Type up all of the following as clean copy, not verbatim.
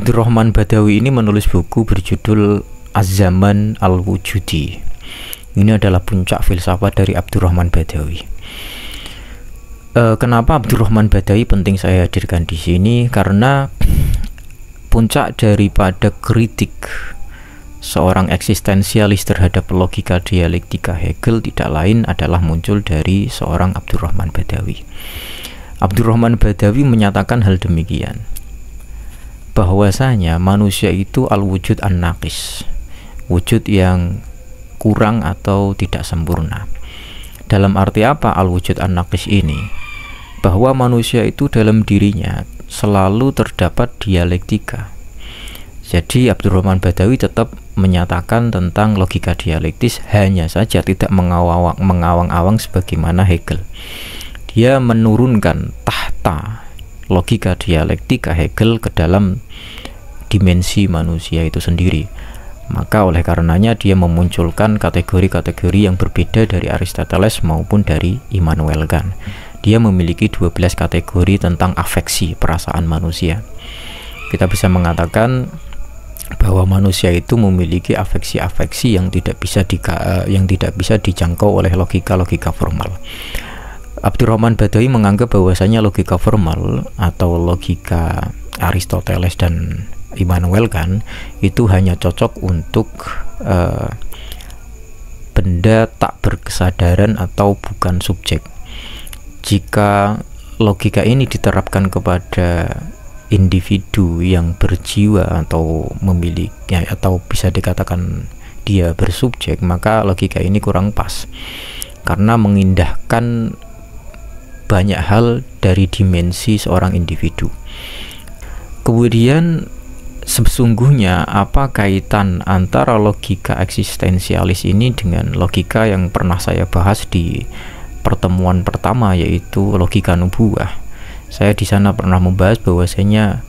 Abdurrahman Badawi ini menulis buku berjudul Az-Zaman Al-Wujudi. Ini adalah puncak filsafat dari Abdurrahman Badawi. Kenapa Abdurrahman Badawi penting saya hadirkan di sini? Karena puncak daripada kritik seorang eksistensialis terhadap logika dialektika Hegel tidak lain adalah muncul dari seorang Abdurrahman Badawi. Abdurrahman Badawi menyatakan hal demikian, bahwasanya manusia itu al-wujud an-naqis, wujud yang kurang atau tidak sempurna. Dalam arti apa al-wujud an-naqis ini? Bahwa manusia itu dalam dirinya selalu terdapat dialektika. Jadi Abdurrahman Badawi tetap menyatakan tentang logika dialektis, hanya saja tidak mengawang-awang sebagaimana Hegel. Dia menurunkan tahta logika dialektika Hegel ke dalam dimensi manusia itu sendiri. Maka oleh karenanya dia memunculkan kategori-kategori yang berbeda dari Aristoteles maupun dari Immanuel Kant. Dia memiliki 12 kategori tentang afeksi perasaan manusia. Kita bisa mengatakan bahwa manusia itu memiliki afeksi-afeksi yang tidak bisa dijangkau oleh logika-logika formal. Abdurrahman Badawi menganggap bahwasanya logika formal atau logika Aristoteles dan Immanuel Kant itu hanya cocok untuk benda tak berkesadaran atau bukan subjek. Jika logika ini diterapkan kepada individu yang berjiwa atau memiliki atau bisa dikatakan dia bersubjek, maka logika ini kurang pas karena mengindahkan banyak hal dari dimensi seorang individu. Kemudian sesungguhnya apa kaitan antara logika eksistensialis ini dengan logika yang pernah saya bahas di pertemuan pertama, yaitu logika nubuwah. Saya di sana pernah membahas bahwasanya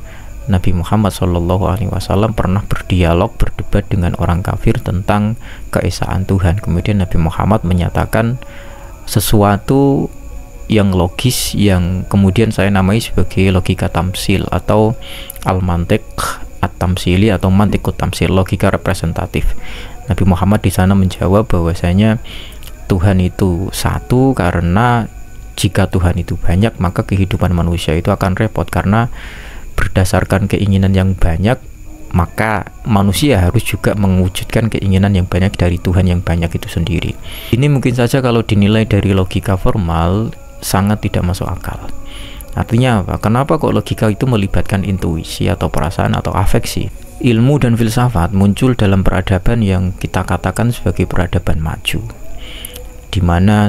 Nabi Muhammad SAW pernah berdebat dengan orang kafir tentang keesaan Tuhan. Kemudian Nabi Muhammad menyatakan sesuatu yang logis yang kemudian saya namai sebagai logika tamsil atau al-mantiq at-tamsili atau mantiqut tamsil, logika representatif. Nabi Muhammad di sana menjawab bahwasanya Tuhan itu satu, karena jika Tuhan itu banyak maka kehidupan manusia itu akan repot, karena berdasarkan keinginan yang banyak maka manusia harus juga mewujudkan keinginan yang banyak dari Tuhan yang banyak itu sendiri. Ini mungkin saja kalau dinilai dari logika formal sangat tidak masuk akal. Artinya apa? Kenapa kok logika itu melibatkan intuisi atau perasaan atau afeksi? Ilmu dan filsafat muncul dalam peradaban yang kita katakan sebagai peradaban maju, di mana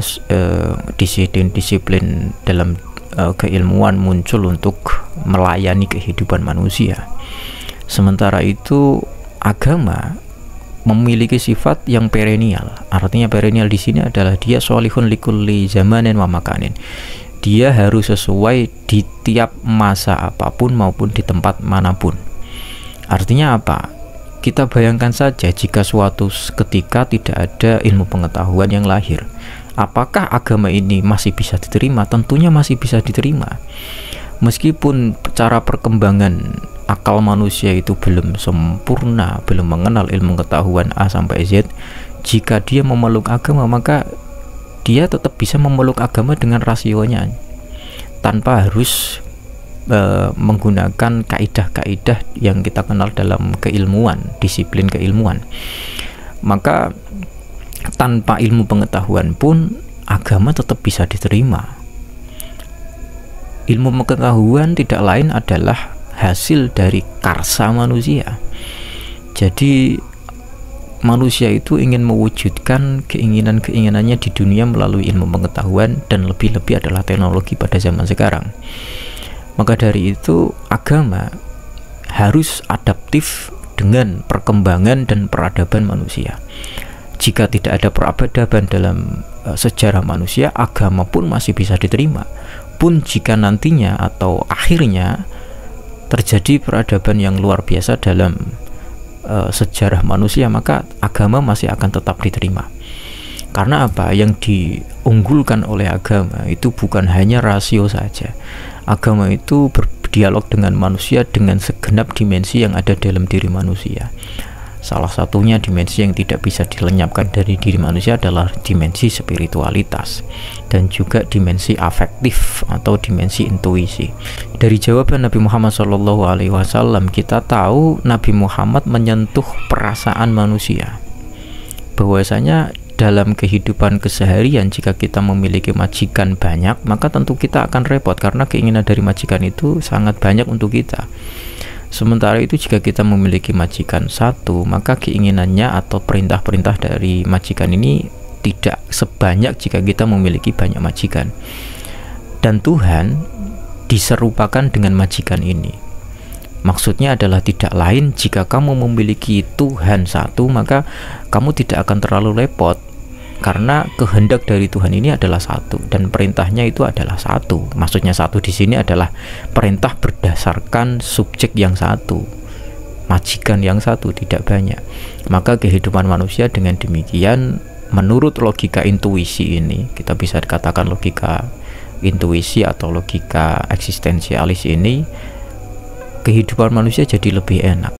disiplin dalam keilmuan muncul untuk melayani kehidupan manusia. Sementara itu agama memiliki sifat yang perennial. Artinya perennial di sini adalah dia sholihun likulli zamanin wa makanin. Dia harus sesuai di tiap masa apapun maupun di tempat manapun. Artinya apa? Kita bayangkan saja jika suatu ketika tidak ada ilmu pengetahuan yang lahir, apakah agama ini masih bisa diterima? Tentunya masih bisa diterima. Meskipun cara perkembangan akal manusia itu belum sempurna, belum mengenal ilmu pengetahuan A sampai Z, jika dia memeluk agama maka dia tetap bisa memeluk agama dengan rasionya, tanpa harus menggunakan kaidah-kaidah yang kita kenal dalam keilmuan, disiplin keilmuan. Maka tanpa ilmu pengetahuan pun agama tetap bisa diterima. Ilmu pengetahuan tidak lain adalah hasil dari karsa manusia. Jadi manusia itu ingin mewujudkan keinginan-keinginannya di dunia melalui ilmu pengetahuan, dan lebih-lebih adalah teknologi pada zaman sekarang. Maka dari itu agama harus adaptif dengan perkembangan dan peradaban manusia. Jika tidak ada peradaban dalam sejarah manusia, agama pun masih bisa diterima. Pun jika nantinya atau akhirnya terjadi peradaban yang luar biasa dalam sejarah manusia, maka agama masih akan tetap diterima. Karena apa? Yang diunggulkan oleh agama itu bukan hanya rasio saja. Agama itu berdialog dengan manusia dengan segenap dimensi yang ada dalam diri manusia. Salah satunya dimensi yang tidak bisa dilenyapkan dari diri manusia adalah dimensi spiritualitas dan juga dimensi afektif atau dimensi intuisi. Dari jawaban Nabi Muhammad SAW kita tahu Nabi Muhammad menyentuh perasaan manusia. Bahwasanya dalam kehidupan keseharian jika kita memiliki majikan banyak, maka tentu kita akan repot karena keinginan dari majikan itu sangat banyak untuk kita. Sementara itu jika kita memiliki majikan satu, maka keinginannya atau perintah-perintah dari majikan ini tidak sebanyak jika kita memiliki banyak majikan. Dan Tuhan diserupakan dengan majikan ini. Maksudnya adalah tidak lain, jika kamu memiliki Tuhan satu, maka kamu tidak akan terlalu repot. Karena kehendak dari Tuhan ini adalah satu dan perintahnya itu adalah satu. Maksudnya satu di sini adalah perintah berdasarkan subjek yang satu, majikan yang satu, tidak banyak. Maka kehidupan manusia dengan demikian, menurut logika intuisi ini, kita bisa dikatakan logika intuisi atau logika eksistensialis ini, kehidupan manusia jadi lebih enak.